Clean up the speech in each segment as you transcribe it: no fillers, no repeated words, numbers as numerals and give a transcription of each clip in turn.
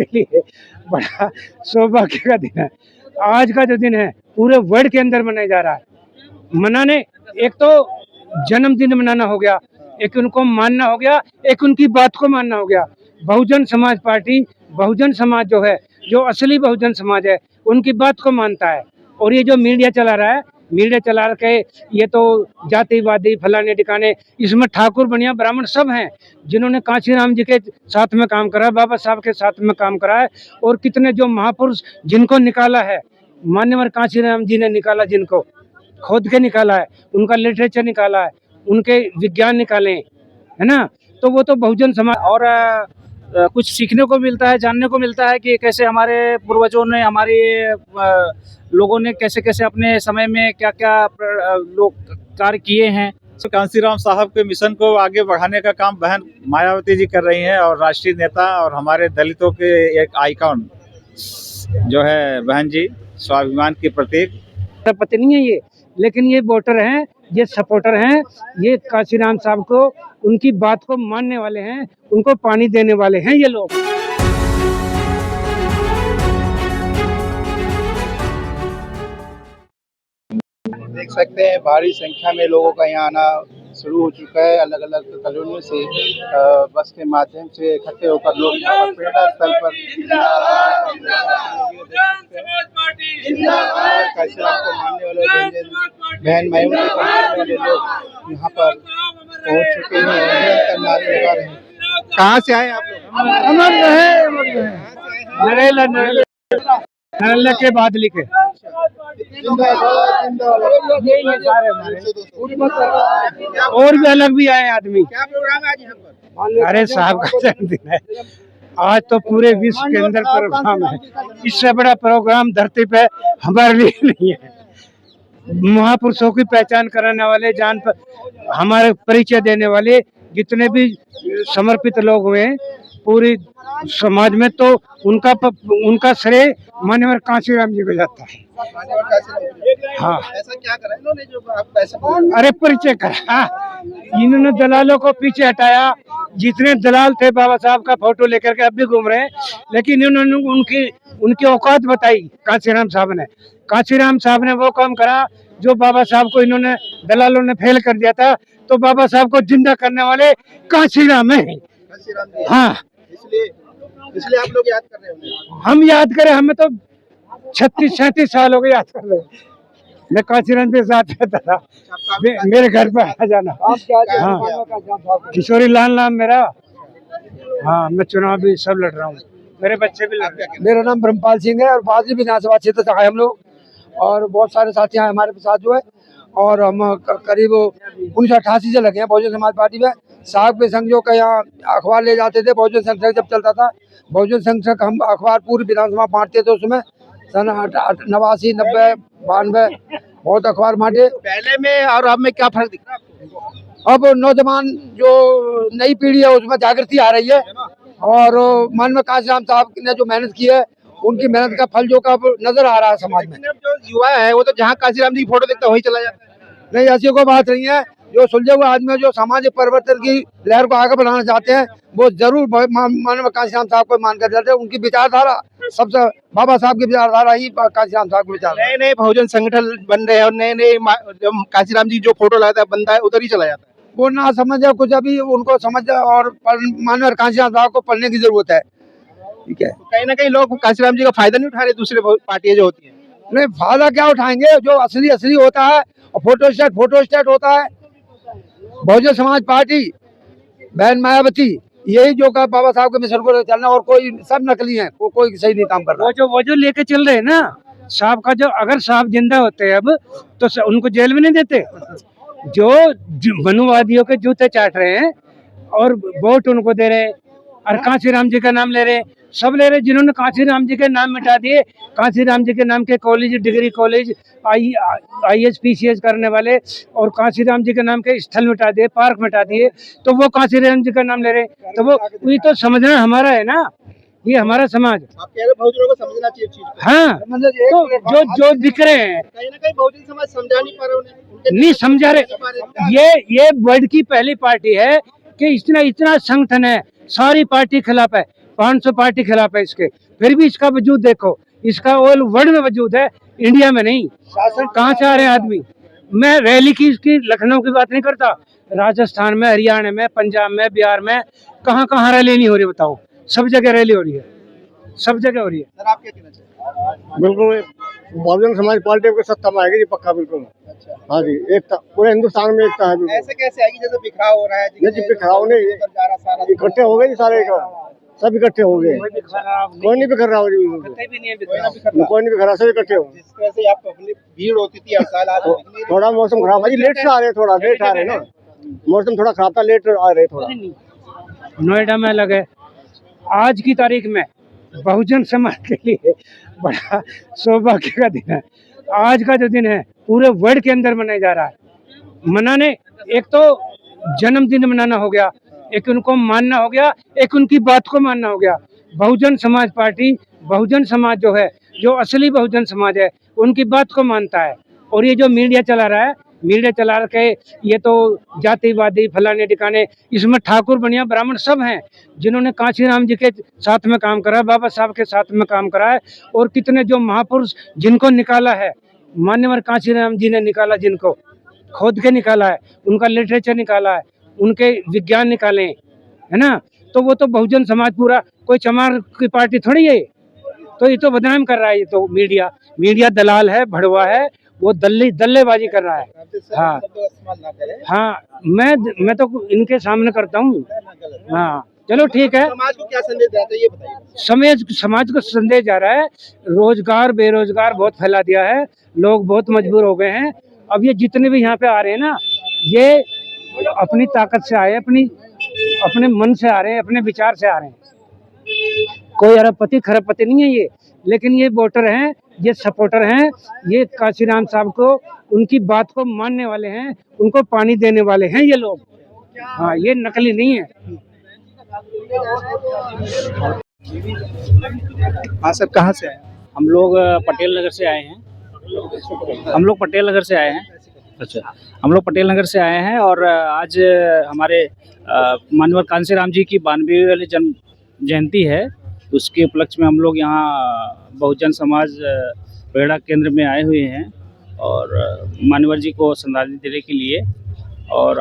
के लिए बड़ा सौभाग्य का दिन है। आज का जो दिन है पूरे वर्ल्ड के अंदर मनाया जा रहा है। मनाने एक तो जन्मदिन मनाना हो गया, एक उनको मानना हो गया, एक उनकी बात को मानना हो गया। बहुजन समाज पार्टी, बहुजन समाज जो है, जो असली बहुजन समाज है, उनकी बात को मानता है। और ये जो मीडिया चला रहा है, मीडिया चला के ये तो जातिवादी फलाने ठिकाने, इसमें ठाकुर बनिया ब्राह्मण सब हैं जिन्होंने कांशीराम जी के साथ में काम करा, बाबा साहब के साथ में काम करा है। और कितने जो महापुरुष जिनको निकाला है, मान्यवर कांशीराम जी ने निकाला, जिनको खोद के निकाला है, उनका लिटरेचर निकाला है, उनके विज्ञान निकाले, है ना। तो वो तो बहुजन समाज। और कुछ सीखने को मिलता है, जानने को मिलता है कि कैसे हमारे पूर्वजों ने, हमारे लोगों ने कैसे कैसे अपने समय में क्या क्या लोग कार्य किए हैं। कांशीराम साहब के मिशन को आगे बढ़ाने का काम बहन मायावती जी कर रही हैं, और राष्ट्रीय नेता और हमारे दलितों के एक आइकॉन जो है बहन जी, स्वाभिमान की प्रतीक। पता नहीं है ये, लेकिन ये वोटर हैं, ये सपोर्टर हैं, ये कांशीराम साहब को, उनकी बात को मानने वाले हैं, उनको पानी देने वाले हैं ये लोग। देख सकते हैं भारी संख्या में लोगों का यहाँ आना शुरू हो चुका है। अलग अलग कॉलोनियों से बस के माध्यम से इकट्ठे होकर लोग प्रेरणा स्थल पर कांशीराम को मानने वाले बहन मायावती को मानने वाले लोग यहाँ पर पहुँच चुके हैं, निरंतर नारे लगा रहे हैं। कहाँ से आए आप लोग? नरेला के बाद लिखे और भी अलग भी आए आदमी। क्या प्रोग्राम है आज यहाँ पर? अरे साहब का जन्मदिन है आज, तो पूरे विश्व के अंदर प्रोग्राम है। इससे बड़ा प्रोग्राम धरती पे हमारे लिए नहीं है। महापुरुषों की पहचान कराने वाले, जान पर हमारे परिचय देने वाले जितने भी समर्पित लोग हुए पूरी समाज में, तो उनका श्रेय मान्यवर कांशीराम जी को जाता है। हाँ, ऐसा क्या करा इन्होंने जो आप पैसे? अरे परिचय करा, इन्होंने दलालों को पीछे हटाया। जितने दलाल थे बाबा साहब का फोटो लेकर के अब भी घूम रहे हैं, लेकिन इन्होंने उनकी औकात बताई। कांशीराम साहब ने वो काम करा जो बाबा साहब को इन्होंने दलालों ने फेल कर दिया था। तो बाबा साहब को जिंदा करने वाले कांशीराम है। हाँ, इसलिए आप लोग याद कर रहे होंगे। हम याद करें, हमें तो 36-37 साल हो गए याद कर रहे। मैं कांशीराम के साथ रहता था, मेरे घर पर आ जाना। हाँ, किशोरी लाल नाम मेरा। हाँ, मैं चुनाव भी सब लड़ रहा हूँ, मेरे बच्चे भी लड़ रहे हैं। मेरा नाम ब्रह्मपाल सिंह है और बाजरी विधानसभा क्षेत्र से आए हम लोग, और बहुत सारे साथी हैं हमारे साथ जो है। और हम करीब 1988 से लगे हैं बहुजन समाज पार्टी में। साहब के संग जो का यहाँ अखबार ले जाते थे, बहुजन संघ जब चलता था, बहुजन संघ से हम अखबार पूरी विधानसभा बांटते थे। उसमें सन 89, 90, 92 बहुत अखबार बांटे। पहले में और अब में क्या फर्क दिख रहा है? अब नौजवान जो नई पीढ़ी है उसमें जागृति आ रही है, और मन में कांशीराम साहब ने जो मेहनत की है, उनकी मेहनत का फल जो का नजर आ रहा है समाज में। जो युवा है वो तो जहाँ कांशीराम जी की फोटो देखता है वही चला जाता है। नहीं, ऐसी कोई बात नहीं है। जो सुलझे हुए आदमी जो सामाजिक परिवर्तन की लहर को आगे बढ़ाना चाहते हैं, वो जरूर माननीय कांशीराम साहब को मानकर जाते हैं। उनकी विचारधारा सबसे, बाबा साहब की विचारधारा ही कांशीराम साहब की विचारधारा। नए बहुजन संगठन बन रहे हैं और नए कांशीराम जी जो फोटो लगाता है बनता है उधर ही चला जाता है। वो ना समझे कुछ, अभी उनको समझ और माननीय कांशीराम साहब को पढ़ने की जरूरत है। ठीक है, तो कहीं ना कहीं लोग कांशीराम जी का फायदा नहीं उठा रहे, दूसरे पार्टियां जो होती है। नहीं, फायदा क्या उठाएंगे? जो असली होता है और फोटो स्टेट होता है। बहुजन समाज पार्टी, बहन मायावती, यही जो का बाबा साहब के मिशन को चलना, और कोई सब नकली है, कोई सही नहीं काम कर रहा। वो जो लेके चल रहे हैं ना साहब का, जो अगर साहब जिंदा होते अब तो उनको जेल में नहीं देते। जो मनुवादियों के जूते चाट रहे हैं और वोट उनको दे रहे हैं, और कांशीराम जी का नाम ले रहे हैं, सब ले रहे, जिन्होंने कांशीराम जी के नाम मिटा दिए। कांशीराम जी के नाम के college, degree college, IAS PCS करने वाले, और कांशीराम जी के नाम के स्थल मिटा दिए, पार्क मिटा दिए, तो वो कांशीराम जी का नाम ले रहे। तो वो तो समझना हमारा है ना, ये हमारा समाज। आप कह रहे बहुजनों को समझना चाहिए चीज। हाँ, तो जो दिख रहे हैं, कहीं ना कहीं बहुजन समाज समझा नहीं पा रहे उन्हें, नहीं समझा रहे। ये वर्ल्ड की पहली पार्टी है कि इतना संगठन है, सारी पार्टी खिलाफ है। 500 पार्टी खिलाफ है इसके, फिर भी इसका वजूद देखो, इसका ऑल वर्ल्ड में वजूद है, इंडिया में नहीं। कहाँ से आ रहे हैं आदमी? मैं रैली की इसकी लखनऊ की बात नहीं करता, राजस्थान में, हरियाणा में, पंजाब में, बिहार में, कहाँ कहाँ रैली नहीं हो रही बताओ? सब जगह रैली हो रही है, सब जगह हो रही है। सर आप क्या कहना चाहिए? बिल्कुल बहुजन समाज पार्टी की सत्ता में आएगी जी, पक्का बिल्कुल। हाँ जी, एकता पूरे हिंदुस्तान में एकता है बिल्कुल। ऐसे कैसे आएगी जैसे बिखराव हो रहा है नहीं जी, बिखराव नहीं, इकट्ठे हो गए जी सारे, सब इकट्ठे हो गए, कोई नहीं बिखर रहा हो जी, कोई नहीं बिखर रहा, सब इकट्ठे हो। जिस तरह से आप पब्लिक भीड़ होती थी हर साल, आज थोड़ा मौसम खराब है जी, लेट से आ रहे, थोड़ा लेट आ रहे ना, मौसम थोड़ा खराब था, लेट आ रहे थोड़ा। नोएडा में अलग है। आज की तारीख में बहुजन समाज के लिए बड़ा सौभाग्य का दिन है। आज का जो दिन है पूरे वर्ल्ड के अंदर मनाया जा रहा है। मनाने, एक तो जन्मदिन मनाना हो गया, एक उनको मानना हो गया, एक उनकी बात को मानना हो गया। बहुजन समाज पार्टी, बहुजन समाज जो है, जो असली बहुजन समाज है, उनकी बात को मानता है। और ये जो मीडिया चला रहा है, मीडिया चला के ये तो जातिवादी फलाने ठिकाने, इसमें ठाकुर बनिया ब्राह्मण सब हैं जिन्होंने कांशीराम जी के साथ में काम करा है, बाबा साहब के साथ में काम करा है, और कितने जो महापुरुष जिनको निकाला है, मान्यवर कांशीराम जी ने निकाला, जिनको खोद के निकाला है, उनका लिटरेचर निकाला है, उनके विज्ञान निकाले, है ना। तो वो तो बहुजन समाज पूरा कोई चमार की पार्टी थोड़ी है। तो ये तो बदनाम कर रहा है, ये तो मीडिया दलाल है, भड़वा है, वो दल्लेबाजी कर रहा है। हाँ हाँ, मैं तो इनके सामने करता हूँ। हाँ चलो ठीक है। समाज को क्या संदेश देना चाहिए ये बताइए। समाज को संदेश जा रहा है, रोजगार बेरोजगार बहुत फैला दिया है, लोग बहुत मजबूर हो गए हैं। अब ये जितने भी यहाँ पे आ रहे हैं ना, ये अपनी ताकत से आए, अपने मन से आ रहे हैं, अपने विचार से आ रहे हैं। कोई अरबपति खरबपति नहीं है ये, लेकिन ये वोटर हैं, ये सपोर्टर हैं, ये कांशीराम साहब को, उनकी बात को मानने वाले हैं, उनको पानी देने वाले हैं ये लोग। हाँ, ये नकली नहीं है। हाँ सर, कहाँ से आए? हम लोग पटेल नगर से आए हैं। हम लोग पटेल नगर से आए हैं। अच्छा, हम लोग पटेल नगर से आए हैं और आज हमारे माननीय कांशीराम जी की 92वीं वाली जन्म जयंती है। उसके उपलक्ष्य में हम लोग यहाँ बहुजन समाज प्रेरणा केंद्र में आए हुए हैं और माननीय जी को श्रद्धांजलि देने के लिए। और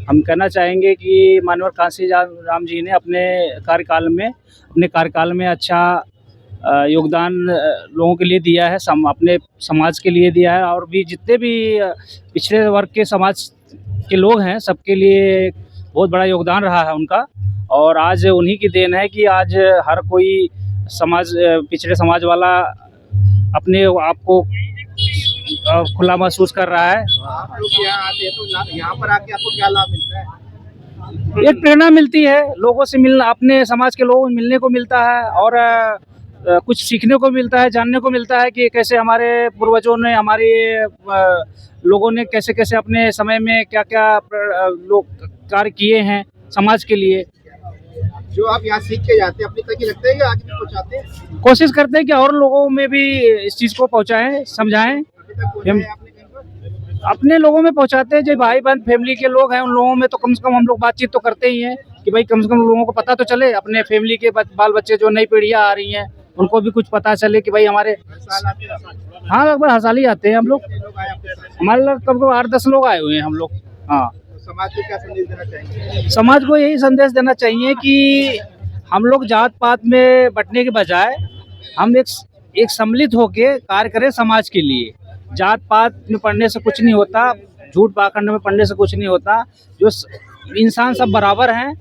हम कहना चाहेंगे कि माननीय कांशीराम जी ने अपने कार्यकाल में अच्छा योगदान लोगों के लिए दिया है, अपने समाज के लिए दिया है, और भी जितने भी पिछड़े वर्ग के समाज के लोग हैं सबके लिए बहुत बड़ा योगदान रहा है उनका। और आज उन्हीं की देन है कि आज हर कोई पिछड़े समाज वाला अपने आप को खुला महसूस कर रहा है। आप लोग यहाँ आते हैं तो यहाँ पर आके आपको क्या लाभ मिलता है? एक प्रेरणा मिलती है, लोगों से मिलना, अपने समाज के लोगों से मिलने को मिलता है, और कुछ सीखने को मिलता है, जानने को मिलता है कि कैसे हमारे पूर्वजों ने, हमारे लोगों ने कैसे कैसे अपने समय में क्या क्या लोग कार्य किए हैं समाज के लिए। जो आप यहाँ सीख के जाते हैं, अपनी तक ही लगता है कि आगे भी पहुँचाते हैं? कोशिश करते हैं कि और लोगों में भी इस चीज़ को पहुँचाएं, समझाएं। अभी तक पहुँचाया है आपने कहीं पर? अपने लोगों में पहुँचाते हैं, जो भाई बहन फैमिली के लोग हैं उन लोगों में तो कम से कम हम लोग बातचीत तो करते ही हैं कि भाई कम से कम लोगों को पता तो चले, अपने फैमिली के बाल बच्चे जो नई पीढ़ियाँ आ रही हैं उनको भी कुछ पता चले कि भाई हमारे। हर साल आते हैं? हाँ, लगभग हर साल ही आते हैं हम लोग। कितने लोग आए आपके साथ? हमारे लोग कब 8-10 लोग आए हुए हैं हम लोग। हाँ, तो समाज को क्या संदेश देना चाहेंगे? समाज को यही संदेश देना चाहिए कि हम लोग जात पात में बंटने के बजाय हम एक सम्मिलित होकर कार्य करें समाज के लिए। जात पात में पढ़ने से कुछ नहीं होता, झूठ पाखंड में पढ़ने से कुछ नहीं होता। जो इंसान सब बराबर हैं,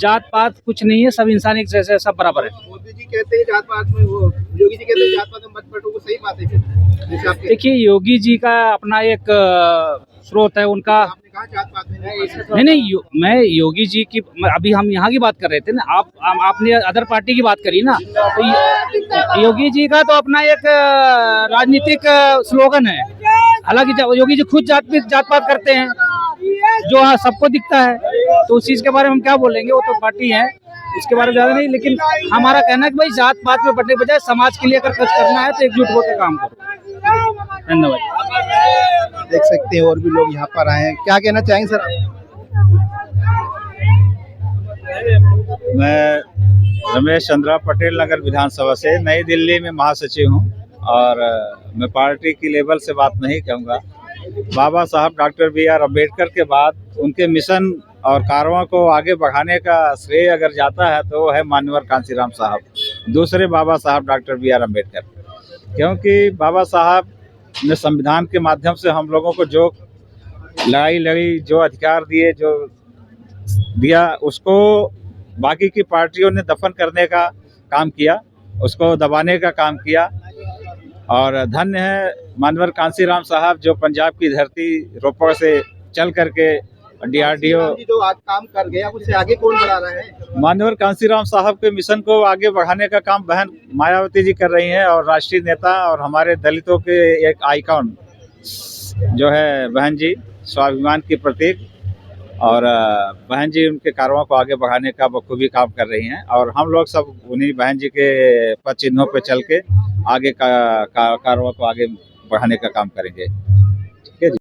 जात पात कुछ नहीं है, सब इंसान एक जैसे, सब बराबर है। मोदी जी कहते हैं जात पात में, वो योगी जी कहते हैं जात पात में मत बटो, वो सही बात है फिर? देखिए, योगी जी का अपना एक स्रोत है उनका। आपने कहा जात पात में नहीं, मैं योगी जी की, अभी हम यहाँ की बात कर रहे थे ना, आपने अदर पार्टी की बात करी ना, तो योगी जी का तो अपना एक राजनीतिक स्लोगन है। हालांकि योगी जी खुद जात पात करते हैं, जो सबको दिखता है, तो उस चीज के बारे में हम क्या बोलेंगे, वो तो पार्टी है, उसके बारे में ज्यादा नहीं। लेकिन हमारा कहना है कि भाई जात पात में बटने के बजाय समाज के लिए अगर कुछ करना है तो एकजुट होकर काम करो। धन्यवाद। देख सकते हैं और भी लोग यहाँ पर आए हैं, क्या कहना चाहेंगे सर? मैं रमेश चंद्रा पटेल नगर विधानसभा से नई दिल्ली में महासचिव हूँ और मैं पार्टी की लेवल से बात नहीं कहूँगा। बाबा साहब डॉक्टर B.R. अम्बेडकर के बाद उनके मिशन और कार्यों को आगे बढ़ाने का श्रेय अगर जाता है तो वो है मान्यवर कांशीराम साहब, दूसरे बाबा साहब डॉक्टर B.R. अम्बेडकर। क्योंकि बाबा साहब ने संविधान के माध्यम से हम लोगों को जो लड़ाई लड़ी, जो अधिकार दिए, जो दिया, उसको बाकी की पार्टियों ने दफन करने का काम किया, उसको दबाने का काम किया। और धन्य है मानवर कांशीराम साहब जो पंजाब की धरती रोपड़ से चल करके DRDO जो आज काम कर गया उससे आगे कौन बढ़ा रहा है? मानवर कांशीराम साहब के मिशन को आगे बढ़ाने का काम बहन मायावती जी कर रही हैं और राष्ट्रीय नेता और हमारे दलितों के एक आइकॉन जो है बहन जी, स्वाभिमान की प्रतीक। और बहन जी उनके कार्यों को आगे बढ़ाने का बखूबी काम कर रही हैं और हम लोग सब उन्हीं बहन जी के पद चिन्हों पर चल के आगे का कार्यों को आगे बढ़ाने का काम करेंगे।